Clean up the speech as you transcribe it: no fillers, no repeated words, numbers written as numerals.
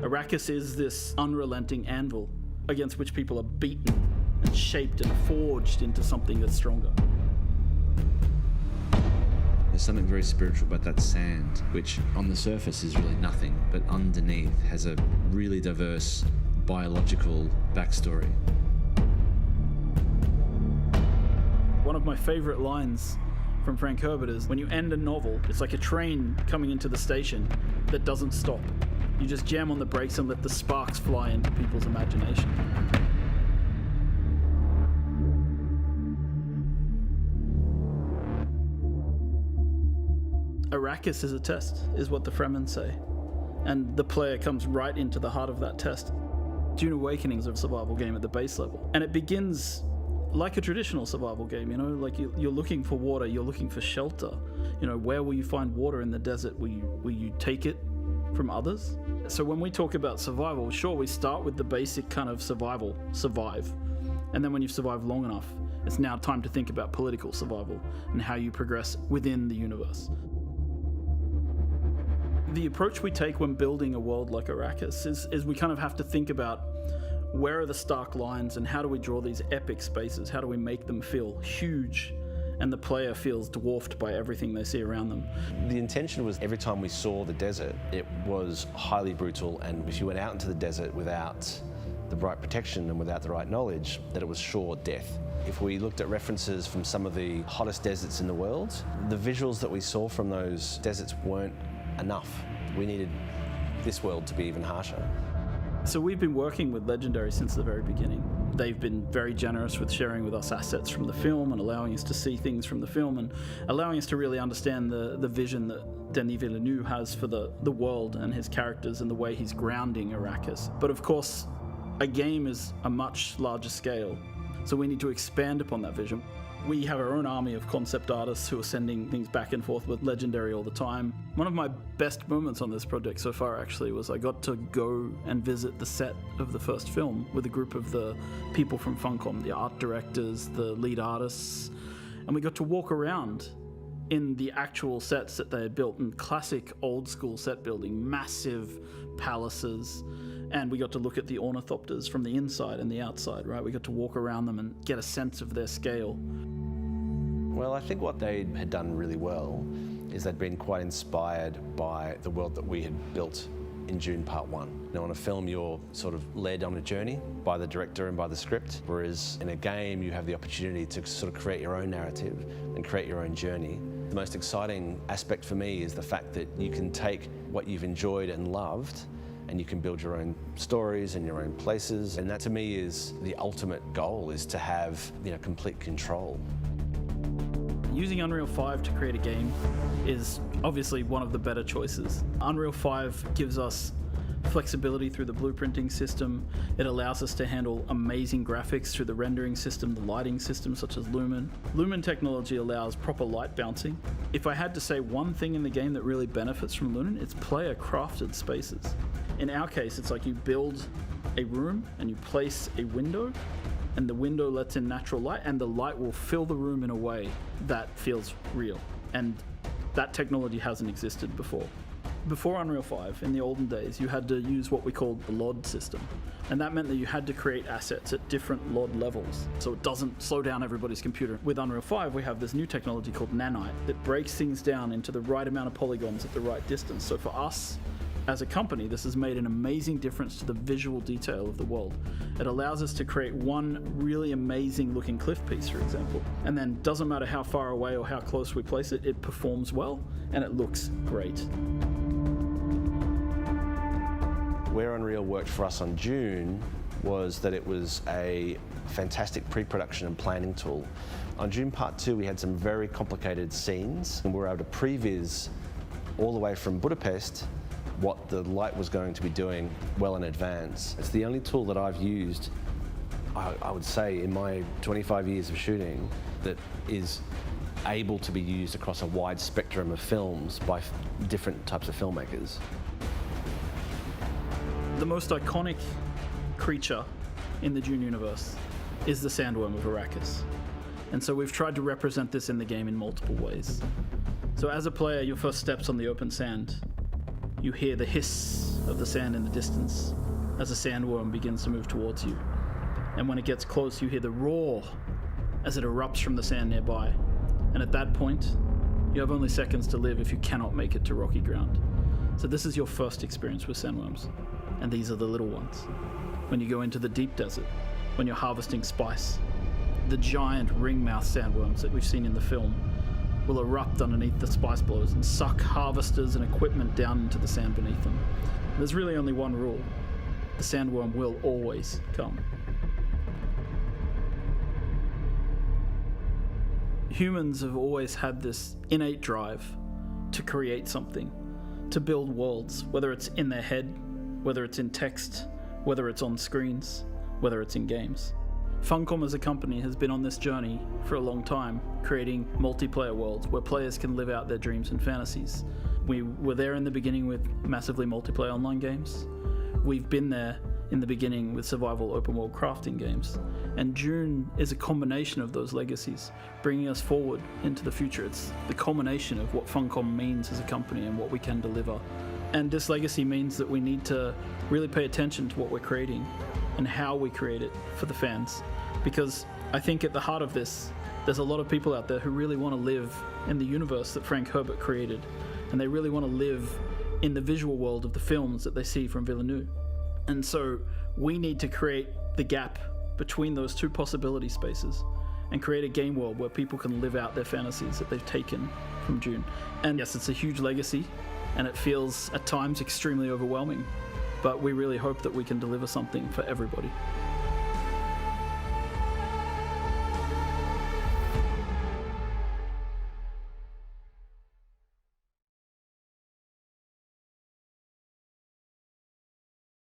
Arrakis is this unrelenting anvil against which people are beaten and shaped and forged into something that's stronger. There's something very spiritual about that sand, which on the surface is really nothing, but underneath has a really diverse biological backstory. One of my favorite lines from Frank Herbert is, when you end a novel, it's like a train coming into the station that doesn't stop. You just jam on the brakes and let the sparks fly into people's imagination. Arrakis is a test, is what the Fremen say. And the player comes right into the heart of that test. Dune Awakening is a survival game at the base level. And it begins like a traditional survival game, you know, like you're looking for water, you're looking for shelter. You know, where will you find water in the desert? Will you take it from others? So when we talk about survival, sure, we start with the basic kind of survive. And then when you've survived long enough, it's now time to think about political survival and how you progress within the universe. The approach we take when building a world like Arrakis is we kind of have to think about where are the stark lines and how do we draw these epic spaces? How do we make them feel huge and the player feels dwarfed by everything they see around them? The intention was every time we saw the desert, it was highly brutal, and if you went out into the desert without the right protection and without the right knowledge, that it was sure death. If we looked at references from some of the hottest deserts in the world, the visuals that we saw from those deserts weren't enough. We needed this world to be even harsher. So we've been working with Legendary since the very beginning. They've been very generous with sharing with us assets from the film and allowing us to see things from the film and allowing us to really understand the vision that Denis Villeneuve has for the world and his characters and the way he's grounding Arrakis. But of course, a game is a much larger scale, so we need to expand upon that vision. We have our own army of concept artists who are sending things back and forth with Legendary all the time. One of my best moments on this project so far actually was I got to go and visit the set of the first film with a group of the people from Funcom, the art directors, the lead artists, and we got to walk around in the actual sets that they had built in classic old school set building, massive palaces, and we got to look at the ornithopters from the inside and the outside, right? We got to walk around them and get a sense of their scale. Well, I think what they had done really well is they'd been quite inspired by the world that we had built in Dune Part 1. Now, on a film, you're sort of led on a journey by the director and by the script, whereas in a game, you have the opportunity to sort of create your own narrative and create your own journey. The most exciting aspect for me is the fact that you can take what you've enjoyed and loved and you can build your own stories and your own places. And that to me is the ultimate goal, is to have, you know, complete control. Using Unreal 5 to create a game is obviously one of the better choices. Unreal 5 gives us flexibility through the blueprinting system. It allows us to handle amazing graphics through the rendering system, the lighting system such as Lumen. Lumen technology allows proper light bouncing. If I had to say one thing in the game that really benefits from Lumen, it's player crafted spaces. In our case, it's like you build a room and you place a window, and the window lets in natural light, and the light will fill the room in a way that feels real. And that technology hasn't existed before. Before Unreal 5, in the olden days, you had to use what we called the LOD system. And that meant that you had to create assets at different LOD levels, so it doesn't slow down everybody's computer. With Unreal 5, we have this new technology called nanite that breaks things down into the right amount of polygons at the right distance. So for us, as a company, this has made an amazing difference to the visual detail of the world. It allows us to create one really amazing looking cliff piece, for example, and then doesn't matter how far away or how close we place it, it performs well and it looks great. Where Unreal worked for us on Dune was that it was a fantastic pre-production and planning tool. On Dune Part 2, we had some very complicated scenes, and we were able to previs all the way from Budapest what the light was going to be doing well in advance. It's the only tool that I've used, I would say, in my 25 years of shooting that is able to be used across a wide spectrum of films by different types of filmmakers. The most iconic creature in the Dune universe is the sandworm of Arrakis. And so we've tried to represent this in the game in multiple ways. So as a player, your first step's on the open sand. you hear the hiss of the sand in the distance as a sandworm begins to move towards you. And when it gets close, you hear the roar as it erupts from the sand nearby. And at that point, you have only seconds to live if you cannot make it to rocky ground. So this is your first experience with sandworms, and these are the little ones. When you go into the deep desert, when you're harvesting spice, the giant ring-mouth sandworms that we've seen in the film will erupt underneath the spice blows and suck harvesters and equipment down into the sand beneath them. There's really only one rule: the sandworm will always come. Humans have always had this innate drive to create something, to build worlds, whether it's in their head, whether it's in text, whether it's on screens, whether it's in games. Funcom as a company has been on this journey for a long time, creating multiplayer worlds where players can live out their dreams and fantasies. We were there in the beginning with massively multiplayer online games. We've been there in the beginning with survival open world crafting games. And Dune is a combination of those legacies, bringing us forward into the future. It's the culmination of what Funcom means as a company and what we can deliver. And this legacy means that we need to really pay attention to what we're creating and how we create it for the fans. Because I think at the heart of this, there's a lot of people out there who really want to live in the universe that Frank Herbert created. And they really want to live in the visual world of the films that they see from Villeneuve. And so we need to create the gap between those two possibility spaces and create a game world where people can live out their fantasies that they've taken from Dune. And yes, it's a huge legacy, and it feels at times extremely overwhelming, but we really hope that we can deliver something for everybody.